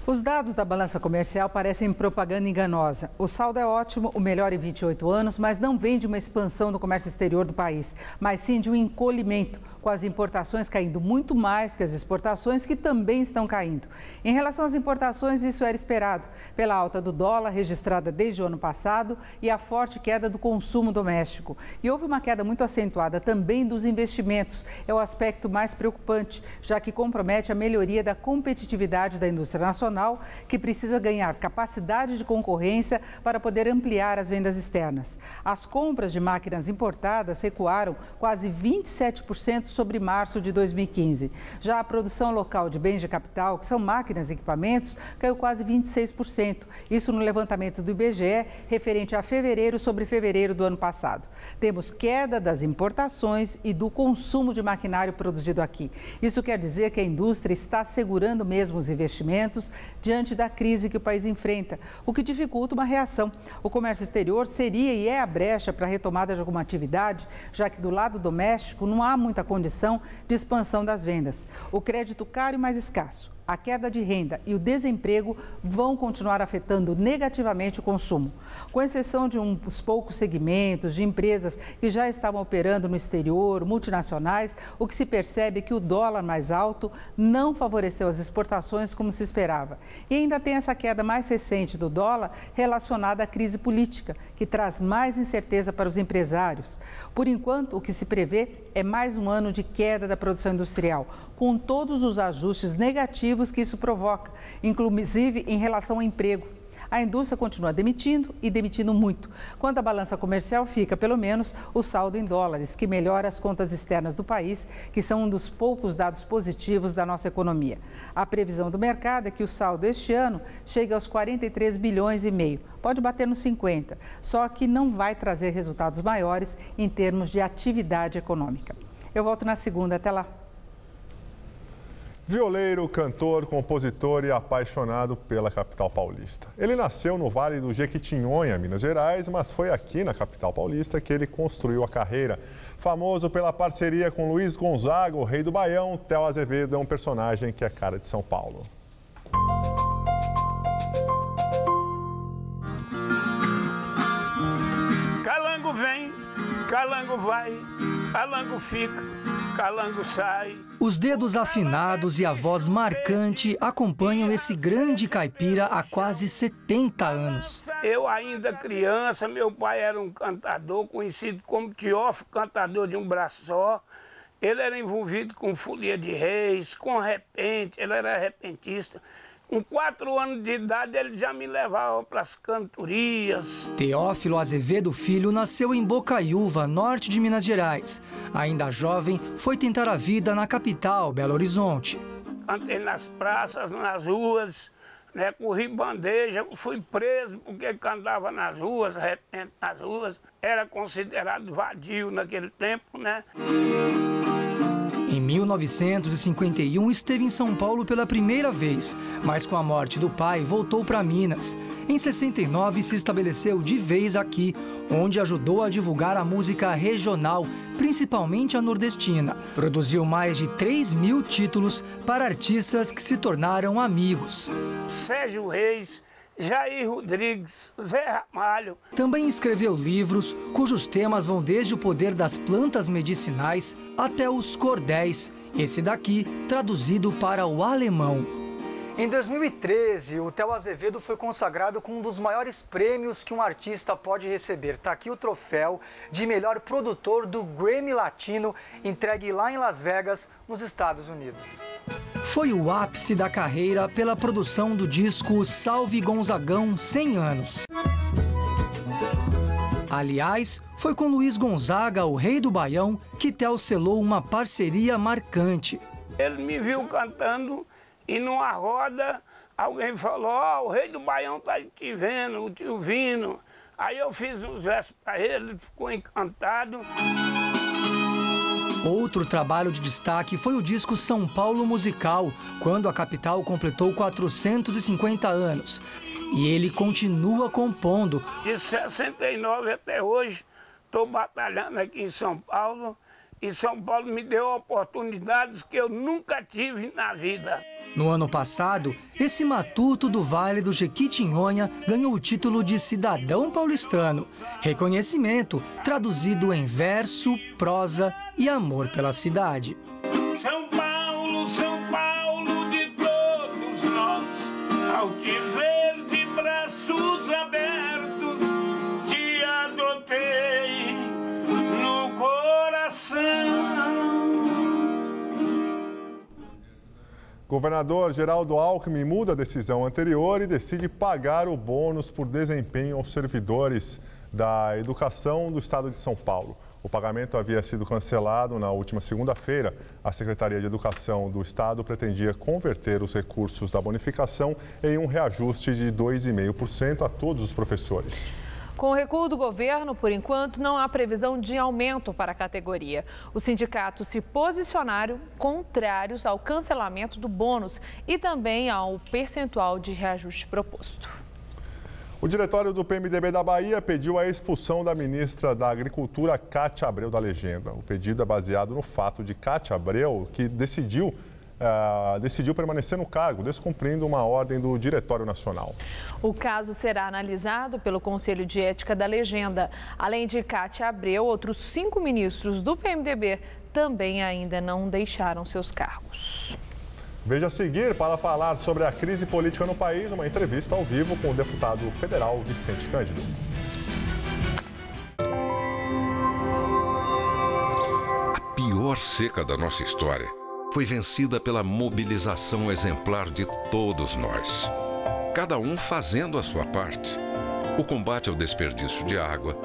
Os dados da balança comercial parecem propaganda enganosa. O saldo é ótimo, o melhor em 28 anos, mas não vem de uma expansão do comércio exterior do país, mas sim de um encolhimento, com as importações caindo muito mais que as exportações, que também estão caindo. Em relação às importações, isso era esperado, pela alta do dólar registrada desde o ano passado e a forte queda do consumo doméstico. E houve uma queda muito acentuada também dos investimentos. É o aspecto mais preocupante, já que compromete a melhoria da competitividade da indústria nacional, que precisa ganhar capacidade de concorrência para poder ampliar as vendas externas. As compras de máquinas importadas recuaram quase 27% sobre março de 2015. Já a produção local de bens de capital, que são máquinas e equipamentos, caiu quase 26%. Isso no levantamento do IBGE, referente a fevereiro sobre fevereiro do ano passado. Temos queda das importações e do consumo de maquinário produzido aqui. Isso quer dizer que a indústria está segurando mesmo os investimentos diante da crise que o país enfrenta, o que dificulta uma reação. O comércio exterior seria e é a brecha para a retomada de alguma atividade, já que do lado doméstico não há muita condição de expansão das vendas. O crédito caro e mais escasso A queda de renda e o desemprego vão continuar afetando negativamente o consumo. Com exceção de uns poucos segmentos de empresas que já estavam operando no exterior, multinacionais, o que se percebe é que o dólar mais alto não favoreceu as exportações como se esperava. E ainda tem essa queda mais recente do dólar relacionada à crise política, que traz mais incerteza para os empresários. Por enquanto, o que se prevê é mais um ano de queda da produção industrial, com todos os ajustes negativos que isso provoca, inclusive em relação ao emprego. A indústria continua demitindo e demitindo muito. Quanto à balança comercial, fica pelo menos o saldo em dólares, que melhora as contas externas do país, que são um dos poucos dados positivos da nossa economia. A previsão do mercado é que o saldo este ano chegue aos 43 bilhões e meio. Pode bater nos 50, só que não vai trazer resultados maiores em termos de atividade econômica. Eu volto na segunda, até lá. Violeiro, cantor, compositor e apaixonado pela capital paulista. Ele nasceu no Vale do Jequitinhonha, Minas Gerais, mas foi aqui na capital paulista que ele construiu a carreira. Famoso pela parceria com Luiz Gonzaga, o Rei do Baião, Théo Azevedo é um personagem que é cara de São Paulo. Calango vem, calango vai, calango fica, calango sai. Os dedos afinados e a voz marcante acompanham esse grande caipira há quase 70 anos. Eu ainda criança, meu pai era um cantador conhecido como Teófilo, cantador de um braço só. Ele era envolvido com folia de reis, com repente, ele era repentista. Com 4 anos de idade, ele já me levava para as cantorias. Teófilo Azevedo Filho nasceu em Bocaiúva, norte de Minas Gerais. Ainda jovem, foi tentar a vida na capital, Belo Horizonte. Cantei nas praças, nas ruas, né, corri bandeja, fui preso porque cantava nas ruas, repente nas ruas. Era considerado vadio naquele tempo, né? Em 1951, esteve em São Paulo pela primeira vez, mas com a morte do pai, voltou para Minas. Em 69, se estabeleceu de vez aqui, onde ajudou a divulgar a música regional, principalmente a nordestina. Produziu mais de 3.000 títulos para artistas que se tornaram amigos. Sérgio Reis, Jair Rodrigues, Zé Ramalho. Também escreveu livros cujos temas vão desde o poder das plantas medicinais até os cordéis, esse daqui traduzido para o alemão. Em 2013, o Théo Azevedo foi consagrado com um dos maiores prêmios que um artista pode receber. Está aqui o troféu de melhor produtor do Grammy Latino, entregue lá em Las Vegas, nos Estados Unidos. Foi o ápice da carreira pela produção do disco Salve Gonzagão 100 anos. Aliás, foi com Luiz Gonzaga, o Rei do Baião, que Théo selou uma parceria marcante. Ele me viu cantando e numa roda alguém falou: ó, o Rei do Baião tá te vendo, o tio Vino. Aí eu fiz uns versos para ele, ele ficou encantado. Outro trabalho de destaque foi o disco São Paulo Musical, quando a capital completou 450 anos. E ele continua compondo. De 69 até hoje, estou batalhando aqui em São Paulo. E São Paulo me deu oportunidades que eu nunca tive na vida. No ano passado, esse matuto do Vale do Jequitinhonha ganhou o título de cidadão paulistano. Reconhecimento traduzido em verso, prosa e amor pela cidade. São Paulo de todos nós, ao te ver de braços abertos, te adotei no coração. Governador Geraldo Alckmin muda a decisão anterior e decide pagar o bônus por desempenho aos servidores da educação do estado de São Paulo. O pagamento havia sido cancelado na última segunda-feira. A Secretaria de Educação do Estado pretendia converter os recursos da bonificação em um reajuste de 2,5% a todos os professores. Com o recuo do governo, por enquanto, não há previsão de aumento para a categoria. Os sindicatos se posicionaram contrários ao cancelamento do bônus e também ao percentual de reajuste proposto. O diretório do PMDB da Bahia pediu a expulsão da ministra da Agricultura, Cátia Abreu, da legenda. O pedido é baseado no fato de Cátia Abreu, que decidiu decidiu permanecer no cargo, descumprindo uma ordem do Diretório Nacional. O caso será analisado pelo Conselho de Ética da Legenda. Além de Cátia Abreu, outros 5 ministros do PMDB também ainda não deixaram seus cargos. Veja a seguir, para falar sobre a crise política no país, uma entrevista ao vivo com o deputado federal Vicente Cândido. A pior seca da nossa história foi vencida pela mobilização exemplar de todos nós. Cada um fazendo a sua parte. O combate ao desperdício de água,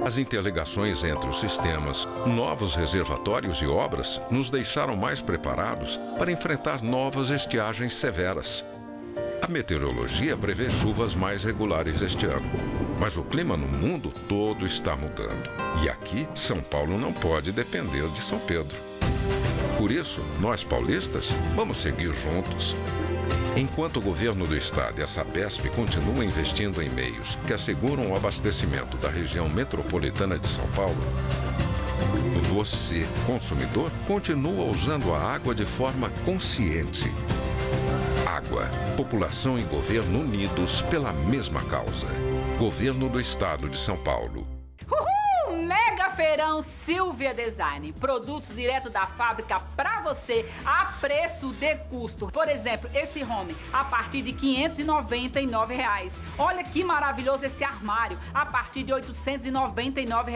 as interligações entre os sistemas, novos reservatórios e obras nos deixaram mais preparados para enfrentar novas estiagens severas. A meteorologia prevê chuvas mais regulares este ano, mas o clima no mundo todo está mudando. E aqui, São Paulo não pode depender de São Pedro. Por isso, nós paulistas vamos seguir juntos. Enquanto o governo do estado e a Sabesp continuam investindo em meios que asseguram o abastecimento da região metropolitana de São Paulo, você, consumidor, continua usando a água de forma consciente. Água, população e governo unidos pela mesma causa. Governo do Estado de São Paulo. Mega Feirão Silvia Design. Produtos direto da fábrica pra você a preço de custo. Por exemplo, esse home a partir de R$ 599. Olha que maravilhoso esse armário a partir de R$ 899.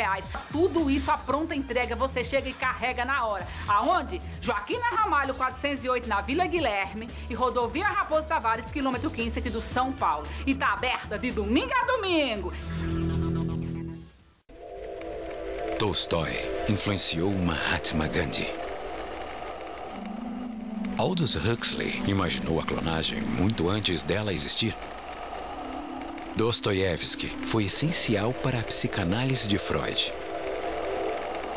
Tudo isso a pronta entrega, você chega e carrega na hora. Aonde? Joaquim Ramalho 408 na Vila Guilherme e Rodovia Raposo Tavares, quilômetro 15 aqui do São Paulo. E tá aberta de domingo a domingo. Tolstói influenciou Mahatma Gandhi. Aldous Huxley imaginou a clonagem muito antes dela existir. Dostoiévski foi essencial para a psicanálise de Freud.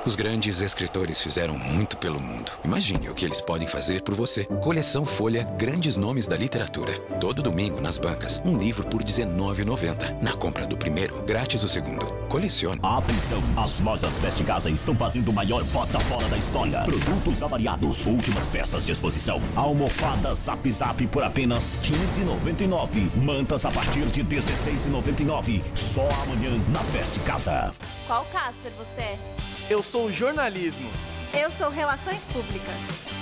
Os grandes escritores fizeram muito pelo mundo. Imagine o que eles podem fazer por você. Coleção Folha, grandes nomes da literatura. Todo domingo nas bancas, um livro por R$19,90. Na compra do primeiro, grátis o segundo. Colecione. Atenção, as lojas Veste Casa estão fazendo o maior bota fora da história. Produtos avariados, últimas peças de exposição. Almofadas Zap Zap por apenas R$15,99. Mantas a partir de R$16,99. Só amanhã na Veste Casa. Qual Casper você é? Eu sou jornalismo. Eu sou relações públicas.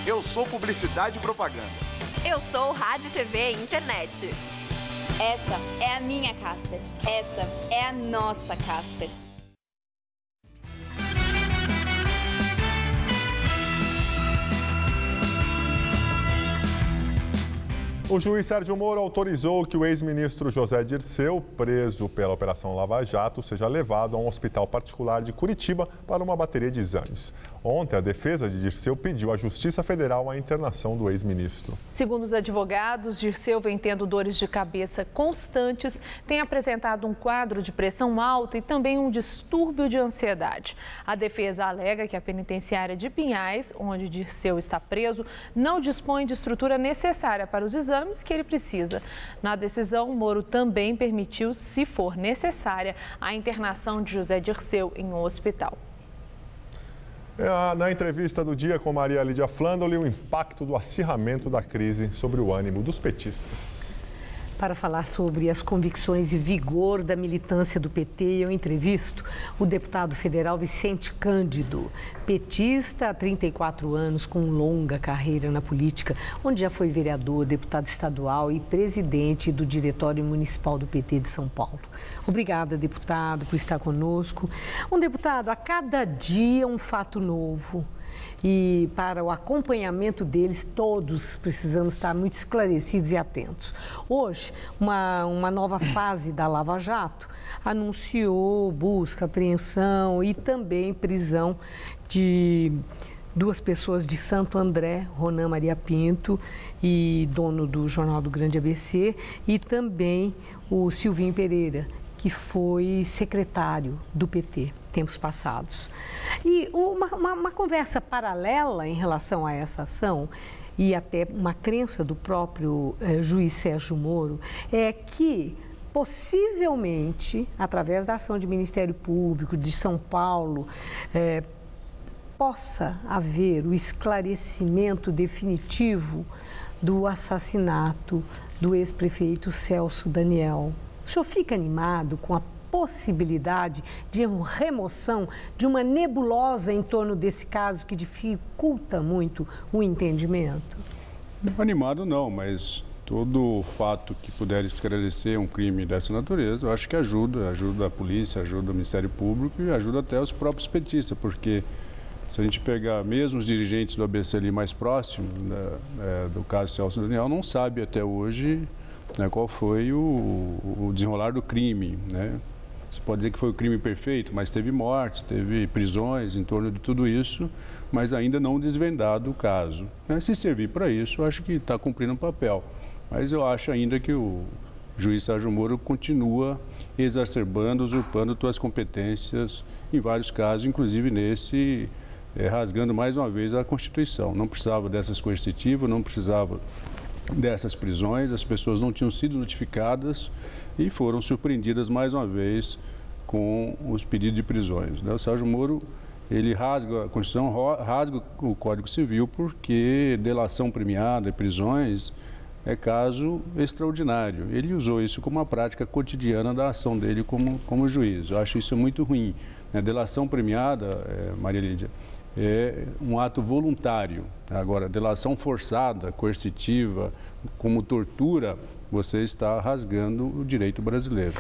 Eu sou publicidade e propaganda. Eu sou rádio, TV e internet. Essa é a minha Casper. Essa é a nossa Casper. O juiz Sérgio Moro autorizou que o ex-ministro José Dirceu, preso pela Operação Lava Jato, seja levado a um hospital particular de Curitiba para uma bateria de exames. Ontem, a defesa de Dirceu pediu à Justiça Federal a internação do ex-ministro. Segundo os advogados, Dirceu vem tendo dores de cabeça constantes, tem apresentado um quadro de pressão alta e também um distúrbio de ansiedade. A defesa alega que a penitenciária de Pinhais, onde Dirceu está preso, não dispõe de estrutura necessária para os exames que ele precisa. Na decisão, Moro também permitiu, se for necessária, a internação de José Dirceu em um hospital. Na entrevista do dia com Maria Lídia Flandoli, o impacto do acirramento da crise sobre o ânimo dos petistas. Para falar sobre as convicções e vigor da militância do PT, eu entrevisto o deputado federal Vicente Cândido, petista há 34 anos, com longa carreira na política, onde já foi vereador, deputado estadual e presidente do Diretório Municipal do PT de São Paulo. Obrigada, deputado, por estar conosco. Deputado, a cada dia um fato novo. E para o acompanhamento deles, todos precisamos estar muito esclarecidos e atentos. Hoje, uma nova fase da Lava Jato anunciou busca, apreensão e também prisão de duas pessoas de Santo André, Ronan Maria Pinto, e dono do Jornal do Grande ABC, e também o Silvinho Pereira, que foi secretário do PT tempos passados. E uma conversa paralela em relação a essa ação, e até uma crença do próprio juiz Sérgio Moro, é que possivelmente, através da ação de Ministério Público de São Paulo, possa haver o esclarecimento definitivo do assassinato do ex-prefeito Celso Daniel. O senhor fica animado com a possibilidade de remoção de uma nebulosa em torno desse caso que dificulta muito o entendimento? Animado não, mas todo fato que puder esclarecer um crime dessa natureza, eu acho que ajuda a polícia, ajuda o Ministério Público e ajuda até os próprios petistas, porque se a gente pegar mesmo os dirigentes do ABC ali mais próximos do caso Celso Daniel, não sabe até hoje, né, qual foi o desenrolar do crime, né? Você pode dizer que foi o crime perfeito, mas teve mortes, teve prisões em torno de tudo isso, mas ainda não desvendado o caso, né? Se servir para isso, eu acho que está cumprindo um papel. Mas eu acho ainda que o juiz Sérgio Moro continua exacerbando, usurpando suas competências em vários casos, inclusive nesse, rasgando mais uma vez a Constituição. Não precisava dessas coercitivas, não precisava dessas prisões, as pessoas não tinham sido notificadas e foram surpreendidas mais uma vez com os pedidos de prisões, né? O Sérgio Moro, ele rasga a Constituição, rasga o Código Civil, porque delação premiada e prisões é caso extraordinário. Ele usou isso como uma prática cotidiana da ação dele como juiz. Eu acho isso muito ruim, né? Delação premiada, Maria Lídia, é um ato voluntário. Agora, delação forçada, coercitiva, como tortura, você está rasgando o direito brasileiro.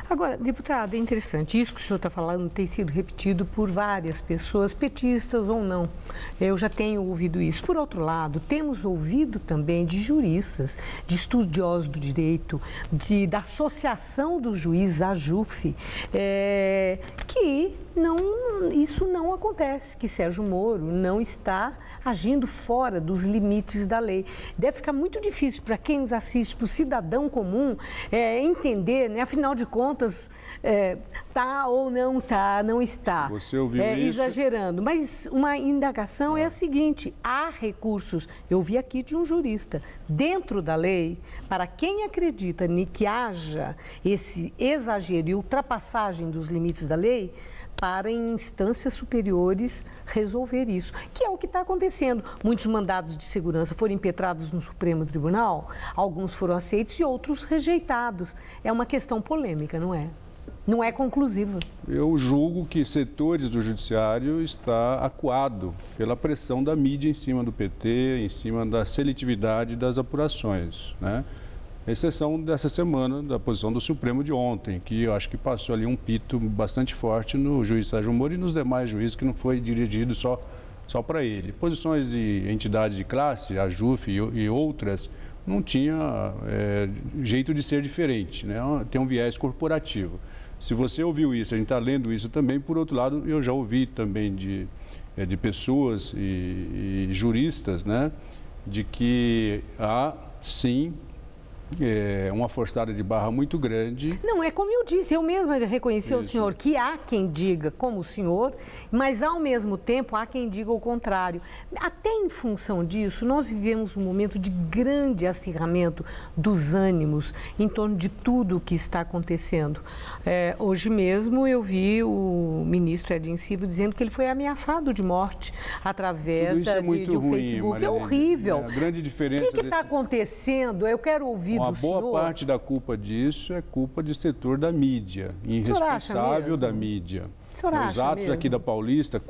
Agora, deputado, é interessante, isso que o senhor está falando tem sido repetido por várias pessoas, petistas ou não. Eu já tenho ouvido isso. Por outro lado, temos ouvido também de juristas, de estudiosos do direito, da Associação dos Juízes, a AJUF, que isso não acontece, que Sérgio Moro não está agindo fora dos limites da lei. Deve ficar muito difícil para quem nos assiste, para o cidadão comum, entender, né? Afinal de contas, tá ou não tá, não está. Você ouviu isso? Exagerando. Mas uma indagação é a seguinte: há recursos, eu vi aqui de um jurista, dentro da lei, para quem acredita que haja esse exagero e ultrapassagem dos limites da lei, para em instâncias superiores resolver isso, que é o que está acontecendo. Muitos mandados de segurança foram impetrados no Supremo Tribunal, alguns foram aceitos e outros rejeitados. É uma questão polêmica, não é? Não é conclusiva. Eu julgo que setores do judiciário está acuado pela pressão da mídia em cima do PT, em cima da seletividade das apurações, né? Exceção dessa semana, da posição do Supremo de ontem, que eu acho que passou ali um pito bastante forte no juiz Sérgio Moro e nos demais juízes, que não foi dirigido só para ele. Posições de entidades de classe, a JUF e outras, não tinha jeito de ser diferente, né? Tem um viés corporativo. Se você ouviu isso, a gente está lendo isso também. Por outro lado, eu já ouvi também de pessoas e juristas, né, de que há, sim, uma forçada de barra muito grande. Não, é como eu disse, eu mesma já reconheci ao senhor que há quem diga como o senhor, mas ao mesmo tempo há quem diga o contrário. Até em função disso, nós vivemos um momento de grande acirramento dos ânimos em torno de tudo o que está acontecendo. Hoje mesmo eu vi o ministro Edinho Silva dizendo que ele foi ameaçado de morte através de um Facebook. É horrível. A grande diferença. O que está acontecendo? Eu quero ouvir uma boa parte da culpa disso é culpa do setor da mídia, irresponsável da mídia. Os atos aqui da Paulista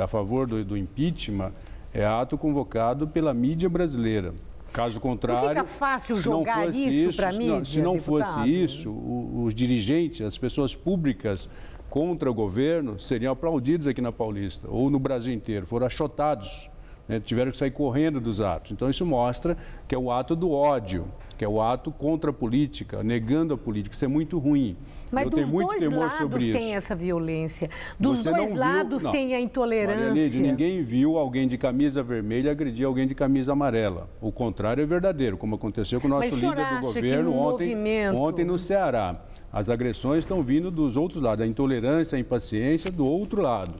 a favor do impeachment é ato convocado pela mídia brasileira. Caso contrário, não fica fácil jogar isso para a mídia, se não fosse isso, os dirigentes, as pessoas públicas contra o governo seriam aplaudidos aqui na Paulista ou no Brasil inteiro, foram achotados, né? Tiveram que sair correndo dos atos. Então isso mostra que é o ato do ódio, que é o ato contra a política, negando a política. Isso é muito ruim. Mas dos dois lados tem essa violência. Dos dois lados tem a intolerância. Maria Lídia, ninguém viu alguém de camisa vermelha agredir alguém de camisa amarela. O contrário é verdadeiro, como aconteceu com o nosso líder do governo ontem no Ceará. As agressões estão vindo dos outros lados, a intolerância, a impaciência do outro lado.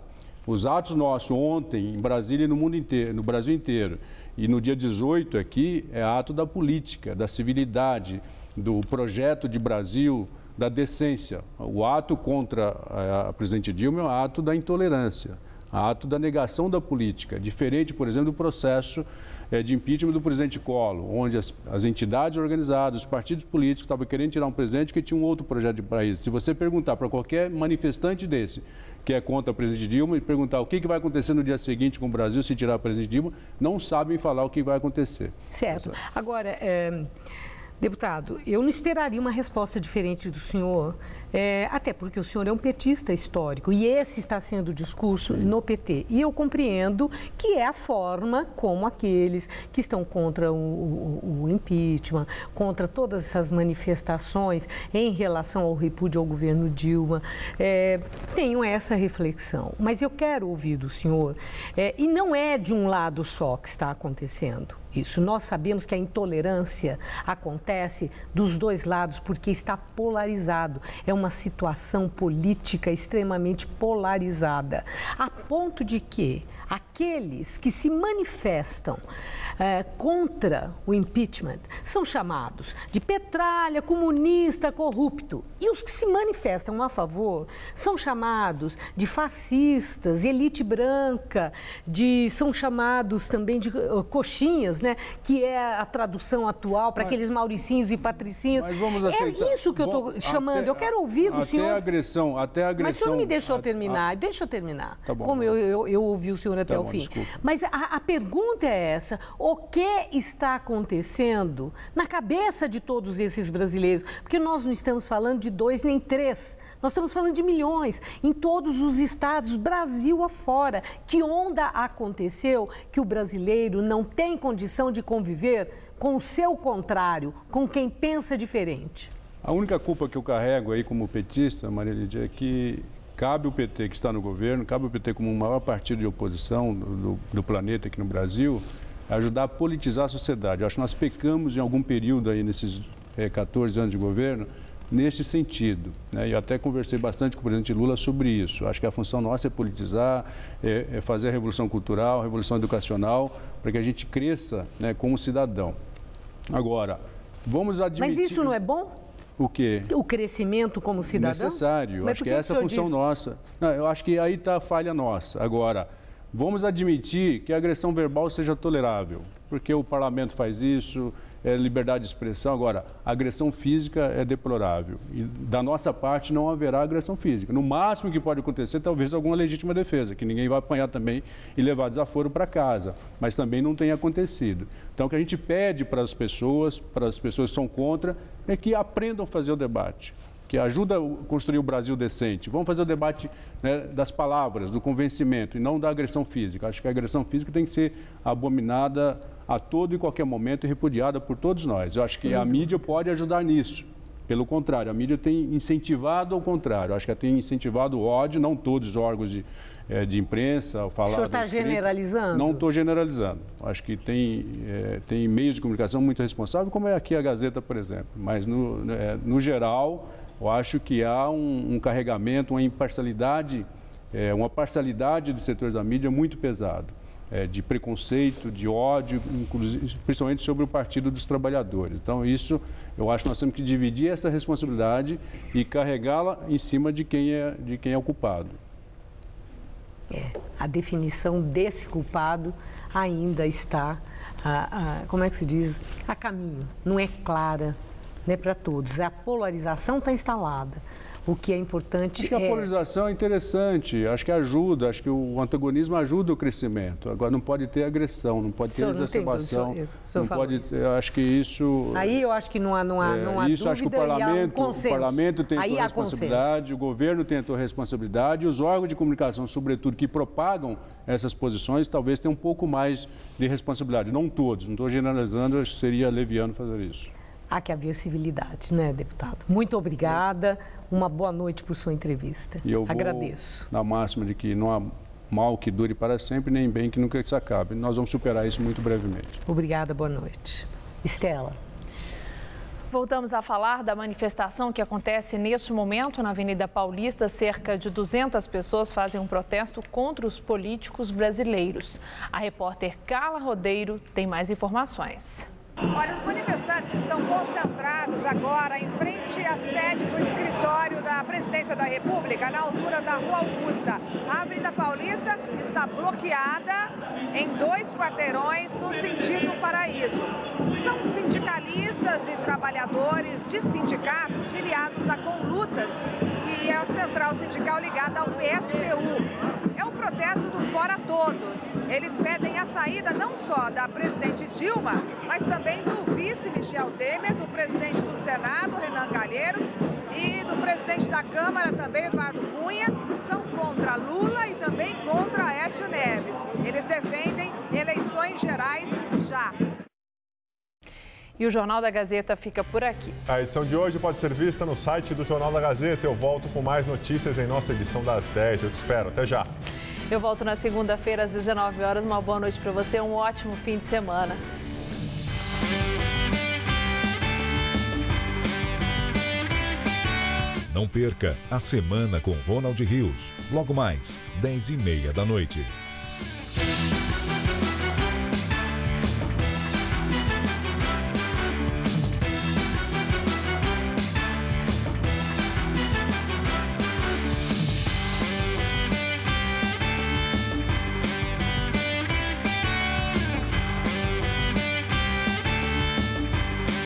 Os atos nossos ontem, em Brasília e no mundo inteiro, no Brasil inteiro, e no dia 18 aqui, é ato da política, da civilidade, do projeto de Brasil, da decência. O ato contra a presidente Dilma é o ato da intolerância. ato da negação da política, diferente, por exemplo, do processo de impeachment do presidente Collor, onde as entidades organizadas, os partidos políticos estavam querendo tirar um presidente que tinha um outro projeto de país. Se você perguntar para qualquer manifestante desse, que é contra o presidente Dilma, e perguntar o que vai acontecer no dia seguinte com o Brasil se tirar o presidente Dilma, não sabem falar o que vai acontecer. Certo. Agora, deputado, eu não esperaria uma resposta diferente do senhor, até porque o senhor é um petista histórico e esse está sendo o discurso no PT. E eu compreendo que é a forma como aqueles que estão contra o impeachment, contra todas essas manifestações em relação ao repúdio ao governo Dilma, tenham essa reflexão. Mas eu quero ouvir do senhor, e não é de um lado só que está acontecendo isso. Nós sabemos que a intolerância acontece dos dois lados porque está polarizado. É uma situação política extremamente polarizada, a ponto de que aqueles que se manifestam contra o impeachment são chamados de petralha, comunista, corrupto. E os que se manifestam a favor são chamados de fascistas, elite branca, são chamados também de coxinhas, né? Que é a tradução atual para aqueles mauricinhos e patricinhas. Mas vamos aceitar. É isso que eu estou chamando. Eu quero ouvir do senhor. Até agressão. Mas o senhor não me deixou terminar. Deixa eu terminar. Tá bom. Como eu ouvi o senhor até o fim. Desculpa. Mas a pergunta é essa: o que está acontecendo na cabeça de todos esses brasileiros? Porque nós não estamos falando de 2 nem 3, nós estamos falando de milhões em todos os estados, Brasil afora. Que onda aconteceu que o brasileiro não tem condição de conviver com o seu contrário, com quem pensa diferente? A única culpa que eu carrego aí como petista, Maria Lídia, é que cabe o PT que está no governo, cabe o PT como o maior partido de oposição do planeta aqui no Brasil, ajudar a politizar a sociedade. Eu acho que nós pecamos em algum período aí nesses 14 anos de governo nesse sentido, né? Eu até conversei bastante com o presidente Lula sobre isso. Eu acho que a função nossa é politizar, é fazer a revolução cultural, a revolução educacional, para que a gente cresça, né, como cidadão. Agora, vamos admitir... Mas isso não é bom? O quê? O crescimento como cidadão? Necessário. Acho que essa é a função nossa. Não, eu acho que aí está a falha nossa. Agora, vamos admitir que a agressão verbal seja tolerável, porque o parlamento faz isso, é liberdade de expressão. Agora, a agressão física é deplorável. E da nossa parte não haverá agressão física. No máximo que pode acontecer, talvez alguma legítima defesa, que ninguém vai apanhar também e levar desaforo para casa. Mas também não tem acontecido. Então, o que a gente pede para as pessoas que são contra, é que aprendam a fazer o debate, que ajuda a construir o Brasil decente. Vamos fazer o debate, né, das palavras, do convencimento, e não da agressão física. Acho que a agressão física tem que ser abominada a todo e qualquer momento e repudiada por todos nós. Eu acho que a mídia pode ajudar nisso. Pelo contrário, a mídia tem incentivado ao contrário. Eu acho que ela tem incentivado o ódio, não todos os órgãos de imprensa. O senhor está generalizando? Não estou generalizando. Acho que tem meios de comunicação muito responsáveis, como é aqui a Gazeta, por exemplo. Mas, no geral, eu acho que há um carregamento, uma parcialidade de setores da mídia muito pesado. De preconceito, de ódio, inclusive, principalmente sobre o Partido dos Trabalhadores. Então, isso, eu acho que nós temos que dividir essa responsabilidade e carregá-la em cima de quem é o culpado. A definição desse culpado ainda está, como é que se diz, a caminho, não é clara, né, para todos. A polarização está instalada. O que é importante acho que a polarização é interessante, acho que ajuda, acho que o antagonismo ajuda o crescimento. Agora, não pode ter agressão, não pode ter exacerbação, não pode ter, acho que isso... Aí eu acho que não há isso, dúvida, acho que o parlamento tem a sua responsabilidade, o governo tem a sua responsabilidade, e os órgãos de comunicação, sobretudo, que propagam essas posições, talvez tenham um pouco mais de responsabilidade. Não todos, não estou generalizando, acho que seria leviano fazer isso. Há que haver civilidade, né, deputado? Muito obrigada. Uma boa noite por sua entrevista. E eu agradeço. Na máxima de que não há mal que dure para sempre, nem bem que nunca se acabe. Nós vamos superar isso muito brevemente. Obrigada, boa noite. Estela. Voltamos a falar da manifestação que acontece neste momento na Avenida Paulista. Cerca de 200 pessoas fazem um protesto contra os políticos brasileiros. A repórter Carla Rodeiro tem mais informações. Olha, os manifestantes estão concentrados agora em frente à sede do escritório da Presidência da República, na altura da Rua Augusta. A Avenida Paulista está bloqueada em 2 quarteirões no sentido Paraíso. São sindicalistas e trabalhadores de sindicatos filiados à Conlutas, que é a central sindical ligada ao PSTU. É um protesto do Fora Todos. Eles pedem a saída não só da presidente Dilma, mas também do vice Michel Temer, do presidente do Senado, Renan Calheiros, e do presidente da Câmara também, Eduardo Cunha. São contra Lula e também contra Aécio Neves. Eles defendem eleições gerais já. E o Jornal da Gazeta fica por aqui. A edição de hoje pode ser vista no site do Jornal da Gazeta. Eu volto com mais notícias em nossa edição das 10. Eu te espero. Até já. Eu volto na segunda-feira às 19 horas. Uma boa noite para você, um ótimo fim de semana. Não perca a Semana com Ronald Rios. Logo mais, 10h30 da noite.